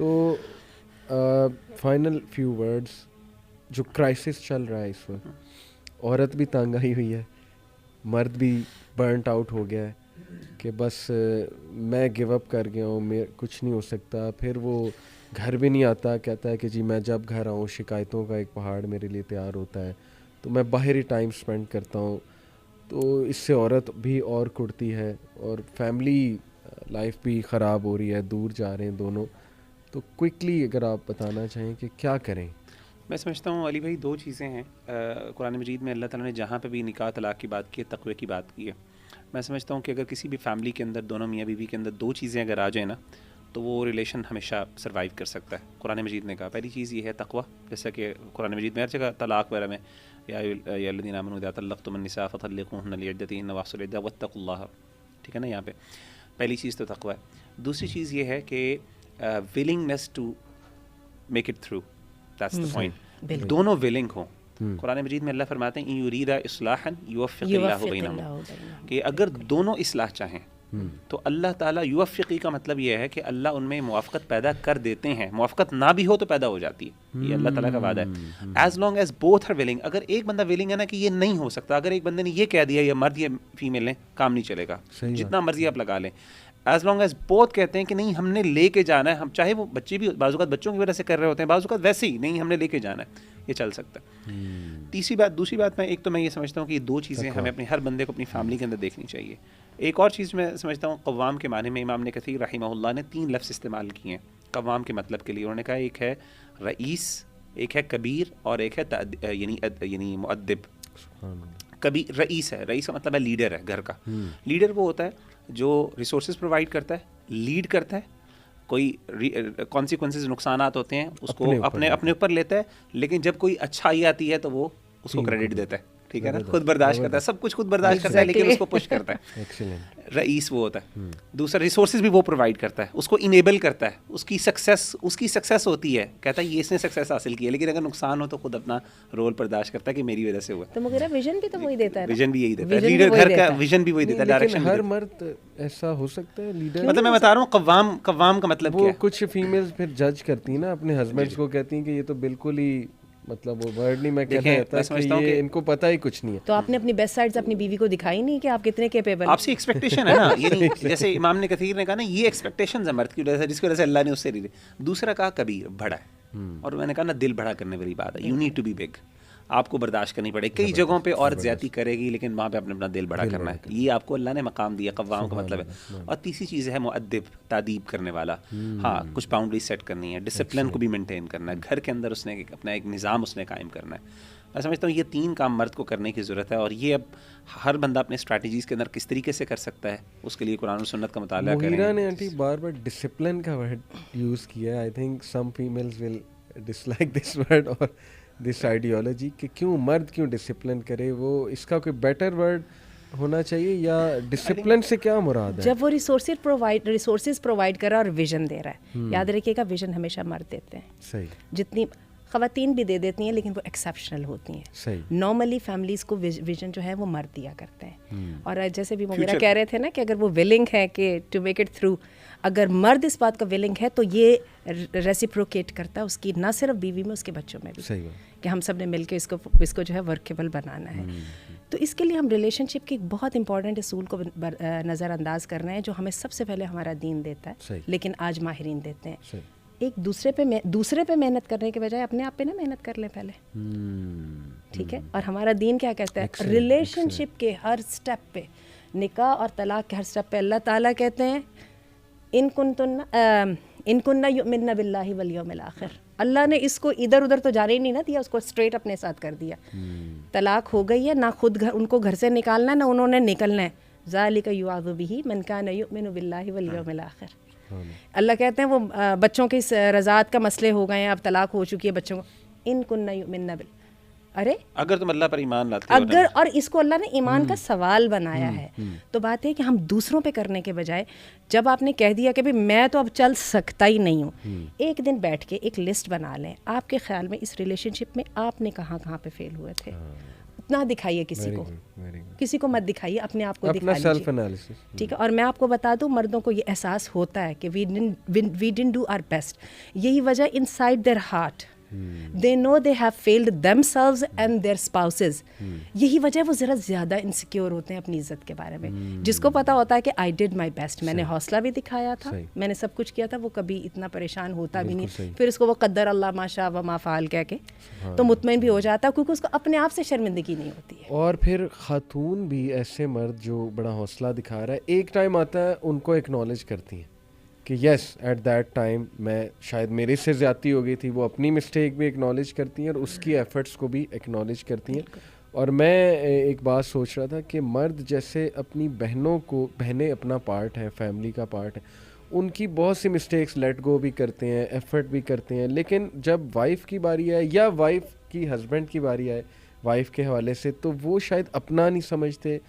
तो final few words, जो crisis चल रहा है इस वक्त, औरत भी तंग आई हुई है, मर्द भी बर्नट आउट हो गया है कि बस मैं गिव अप कर गया हूँ, मैं कुछ नहीं हो सकता। फिर वो घर भी नहीं आता, कहता है कि जी मैं जब घर आऊँ शिकायतों का एक पहाड़ मेरे लिए तैयार होता है, तो मैं बाहर ही टाइम स्पेंड करता हूँ। तो इससे औरत भी और कुड़ती है और फैमिली लाइफ भी ख़राब हो रही है, दूर जा रहे हैं दोनों। तो क्विकली अगर आप बताना चाहें कि क्या करें। मैं समझता हूँ अली भाई दो चीज़ें हैं। कुरान मजीद में अल्लाह ताला ने जहाँ पे भी निकाह तलाक की बात की है, तक़वे की बात की है। मैं समझता हूँ कि अगर किसी भी फैमिली के अंदर दोनों मियाँ बीवी के अंदर दो चीज़ें अगर आ जाए ना, तो वो रिलेशन हमेशा सर्वाइव कर सकता है। कुरान मजीद ने कहा पहली चीज़ ये है तक़वा, जैसा कि कुरान मजीद में हर जगह तलाक वगैरह में या अय्युहल्लज़ीना आमनू इज़ा तल्लक़्तुमुन्निसा फ़तल्लिक़ूहुन्ना लिइद्दतिहिन्ना वअहसूल इद्दह वत्तक़ुल्लाह, ठीक है ना। यहाँ पे पहली चीज़ तो तक़वा है। दूसरी चीज़ ये है कि willingness to make it through, that's the point. दोनों विलिंग हों। कुरान मजीद में अल्लाह फरमाते हैं इन युरीदा इस्लाहन युवफ़्फ़िक़िल्लाहु बैनहुम, कि अगर दोनों इस्लाह चाहें तो अल्लाह ताला युवफ़्फ़िक़ी का मतलब यह है कि अल्लाह उनमें मुवाफ़क़त पैदा कर देते हैं। मुवाफ़क़त ना भी हो तो पैदा हो जाती है, ये अल्लाह ताला का वादा है। As long as both are willing. अगर एक बंदा विलिंग है ना कि ये नहीं हो सकता, अगर एक बंदे ने ये कह दिया ये मर्द या फीमेल ने काम नहीं चलेगा, जितना मर्जी आप लगा लें, एज लॉन्ग एज बोथ कहते हैं कि नहीं हमने लेके जाना है, हम चाहे वो बच्चे भी बाज़ बच्चों की वजह से कर रहे होते हैं, बाज़ वैसे ही नहीं हमने लेके जाना है, ये चल सकता है। दूसरी बात मैं एक तो मैं ये समझता हूँ कि ये दो चीज़ें हमें अपनी हर बंदे को अपनी फैमिली के अंदर देखनी चाहिए। एक और चीज़ मैं समझता हूँ कव्वाम के माने में इमाम इब्न कसीर रहमहुल्लाह ने 3 लफ्ज़ इस्तेमाल किए हैं कव्वाम के मतलब के लिए। उन्होंने कहा एक है रईस, एक है कबीर और एक है यानी मुअद्दिब। कबीर रईस है, रईस का मतलब है लीडर है घर का। लीडर वो होता है जो रिसोर्सेज प्रोवाइड करता है, लीड करता है, कोई कॉन्सिक्वेंसेस नुकसानात होते हैं उसको अपने ऊपर लेता है, लेकिन जब कोई अच्छाई आती है तो वो उसको क्रेडिट देता है, ठीक है ना, खुद बर्दाश्त करता है, सब कुछ खुद बर्दाश्त करता है लेकिन उसको पुश करता है। रईस वो होता है। दूसरा रिसोर्सेज भी वो प्रोवाइड करता है, उसको इनेबल करता है, उसकी सक्सेस होती है, कहता है ये इसने सक्सेस हासिल की है, लेकिन अगर नुकसान हो तो खुद अपना रोल बर्दाश्त करता है कि मेरी वजह से हुआ। तो मगर विजन भी तो वही देता है, विजन भी यही देता है, लीडर घर का विजन भी वही देता है, डायरेक्शन। हर मर्द ऐसा हो सकता है लीडर? मतलब मैं बता रहा हूँ कव्वाम का मतलब क्या है? कुछ फीमेल्स फिर जज करती हैं ना अपने हस्बैंड्स को, कहती हैं कि ये तो बिल्कुल ही मतलब वो वर्ड नहीं मैं कहता है कि ये इनको पता ही कुछ नहीं है। तो आपने अपनी बेस्ट साइड्स अपनी बीवी को दिखाई नहीं कि आप कितने कैपेबल। आपसे एक्सपेक्टेशन है ना, ये नहीं जैसे इमाम ने कसीर ने कहा ना ये एक्सपेक्टेशंस है मर्द की वजह से, जिसकी वजह से अल्लाह ने उससे दूसरा कहा कबीर बड़ा है, और मैंने कहा ना दिल बड़ा करने वाली बात है, you need to be big, आपको बर्दाश्त करनी पड़ेगी। कई जगहों पे औरत ज्यादती करेगी लेकिन वहाँ पे आपने अपना दिल बड़ा करना है, ये आपको अल्लाह ने मकाम दिया, कव्वाम का मतलब है। और तीसरी चीज़ है मुअद्दिब, तादीब करने वाला। हाँ, कुछ बाउंड्री सेट करनी है, डिसिप्लिन को भी मेंटेन करना है, घर के अंदर उसने अपना एक निज़ाम उसने कायम करना है। मैं समझता हूँ ये 3 काम मर्द को करने की ज़रूरत है, और ये अब हर बंदा अपने स्ट्रैटेजीज़ के अंदर किस तरीके से कर सकता है उसके लिए कुरान और सुन्नत का मुताला करें। मुहीरा ने आंटी बार डिसिप्लिन का वर्ड यूज़ किया है। I think some females will dislike this word और दिस आइडियोलॉजी कि क्यों मर्द क्यों डिसिप्लिन करे, वो इसका कोई बेटर वर्ड होना चाहिए, या डिसिप्लिन से क्या मुराद है? जब वो रिसोर्सेज प्रोवाइड कर रहा है और विजन दे रहा है, याद रखिएगा विजन हमेशा मर्द देते हैं। सही। जितनी ख़वातीन भी दे देती हैं लेकिन वो एक्सेप्शनल होती हैं। सही। नॉर्मली फैमिलीज़ को विजन जो है वो मर्द दिया करते हैं। और जैसे भी मुगीरा कह रहे थे ना कि अगर वो विलिंग है कि टू मेक इट थ्रू, अगर मर्द इस बात का विलिंग है तो ये रेसिप्रोकेट करता है उसकी, ना सिर्फ बीवी में उसके बच्चों में भी। सही है कि हम सब ने मिलकर इसको जो है वर्केबल बनाना है। तो इसके लिए हम रिलेशनशिप के एक बहुत इंपॉर्टेंट असूल को नज़रअंदाज कर रहे हैं जो हमें सबसे पहले हमारा दीन देता है, लेकिन आज माहिरीन देते हैं। एक दूसरे पे मेहनत करने के बजाय अपने आप पे ना मेहनत कर लें पहले, ठीक है। और हमारा दीन क्या कहता है, रिलेशनशिप के हर स्टेप पे, निकाह और तलाक के हर स्टेप पे अल्लाह ताला कहते हैं इन कुन्ना युमिन्ना बिल्लाहि वल यौमिल आखिर। अल्लाह ने इसको इधर उधर तो जाने ही नहीं ना दिया, उसको स्ट्रेट अपने साथ कर दिया। तलाक हो गई है, ना खुद उनको घर से निकालना, ना उन्होंने निकलना है। ज़ालिका युआज़ु बिही मन काना युमिनु बिल्लाहि वल यौमिल आखिर। अल्लाह कहते हैं वो बच्चों के रज़ात का मसले हो गए हैं, अब तलाक हो चुकी है बच्चों को, इन कुन्ना युमिन्ना बिल, अरे अगर तुम अल्लाह पर ईमान लाते हो, अगर, और इसको अल्लाह ने ईमान का सवाल बनाया है। तो बात है कि हम दूसरों पे करने के बजाय, जब आपने कह दिया कि भाई मैं तो अब चल सकता ही नहीं हूँ, एक दिन बैठ के एक लिस्ट बना लें, आपके ख्याल में इस रिलेशनशिप में आपने कहाँ कहाँ पे फेल हुए थे, ना दिखाइए किसी को, किसी को मत दिखाइए, अपने आप को अपना दिखा सेल्फ एनालिसिस, ठीक है। और मैं आपको बता दूं, मर्दों को ये एहसास होता है कि we didn't do our best. यही वजह inside their heart they know they have failed themselves and their spouses. यही वजह वो ज़रा ज़्यादा इनसिक्योर होते हैं अपनी इज्जत के बारे में। जिसको पता होता है कि आई डिड माई बेस्ट, मैंने हौसला भी दिखाया था, मैंने सब कुछ किया था, वो कभी इतना परेशान होता भी नहीं। फिर उसको वो कद्दर अल्लाह माशा व माफ़ाल कह के तो मुतमईन भी हो जाता है, क्योंकि उसको अपने आप से शर्मिंदगी नहीं होती है। और फिर खातून भी ऐसे मर्द जो बड़ा हौसला दिखा रहा है, एक टाइम आता है उनको एक्नॉलेज करती हैं कि यस एट दैट टाइम मैं शायद मेरे से ज़्यादती हो गई थी, वो अपनी मिस्टेक भी एक्नॉलेज करती हैं और उसकी एफर्ट्स को भी एक्नॉलेज करती हैं। और मैं एक बात सोच रहा था कि मर्द जैसे अपनी बहनों को, बहनें अपना पार्ट है, फैमिली का पार्ट है, उनकी बहुत सी मिस्टेक्स लेट गो भी करते हैं, एफर्ट भी करते हैं, लेकिन जब वाइफ की बारी आए या वाइफ की हस्बैंड की बारी आए वाइफ के हवाले से, तो वो शायद अपना नहीं समझते।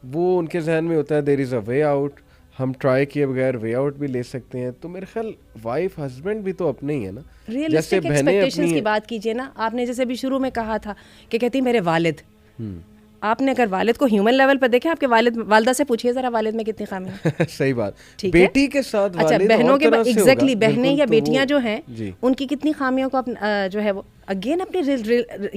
वो उनके जहन में होता है there is a way out, हम ट्राई किए बगैर वे आउट भी ले सकते हैं। तो मेरे ख्याल वाइफ हस्बैंड भी तो अपने ही है ना, जैसे एक्सपेक्टेशंस की बात कीजिए ना, आपने जैसे अभी शुरू में कहा था कि कहती मेरे वालिद, आपने अगर वालिद को ह्यूमन लेवल पर देखे, आपके वालिदा से पूछिए जरा वालिद में कितनी खामी है। सही बात, बेटी के साथ अच्छा, बहनों के एग्जैक्टली बहनें या बेटियां जो हैं उनकी कितनी खामियों को जो है वो अगेन अपने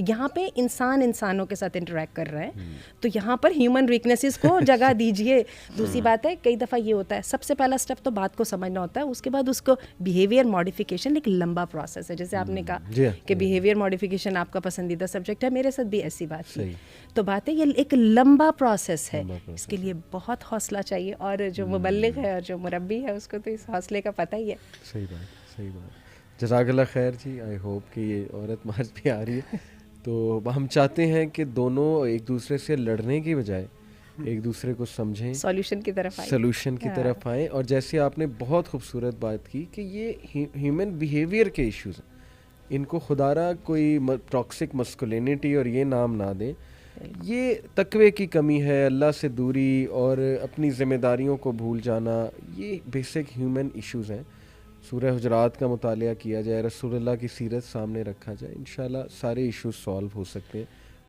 यहाँ पे इंसानों के साथ इंटरेक्ट कर रहे हैं, तो यहाँ पर ह्यूमन वीकनेसेस को जगह दीजिए। दूसरी बात है, कई दफ़ा ये होता है, सबसे पहला स्टेप तो बात को समझना होता है, उसके बाद उसको बिहेवियर मॉडिफिकेशन एक लंबा प्रोसेस है। जैसे आपने कहा कि बिहेवियर मॉडिफिकेशन आपका पसंदीदा सब्जेक्ट है, मेरे साथ भी ऐसी बात थी। तो बात है ये एक लंबा प्रोसेस है, इसके लिए बहुत हौसला चाहिए, और जो मुबल्लिग है और जो मुरब्बी है उसको तो इस हौसले का पता ही है। सही बात, सही बात। जज़ाकल्लाह खैर जी, आई होप कि ये औरत मार्च भी आ रही है। तो हम चाहते हैं कि दोनों एक दूसरे से लड़ने की बजाय एक दूसरे को समझें, सॉल्यूशन की तरफ आएँ। और जैसे आपने बहुत खूबसूरत बात की कि ये ह्यूमन बिहेवियर के इश्यूज़ हैं, इनको खुदारा कोई टॉक्सिक मस्कुलिनिटी और ये नाम ना दें। ये तकवे की कमी है, अल्लाह से दूरी और अपनी ज़िम्मेदारियों को भूल जाना, ये बेसिक ह्यूमन इश्यूज़ हैं। सूरह हुजरात का मुतालिया किया जाए, रसूलुल्लाह की सीरत सामने रखा जाए, इंशाल्लाह सारे इश्यूज सॉल्व हो सकते हैं।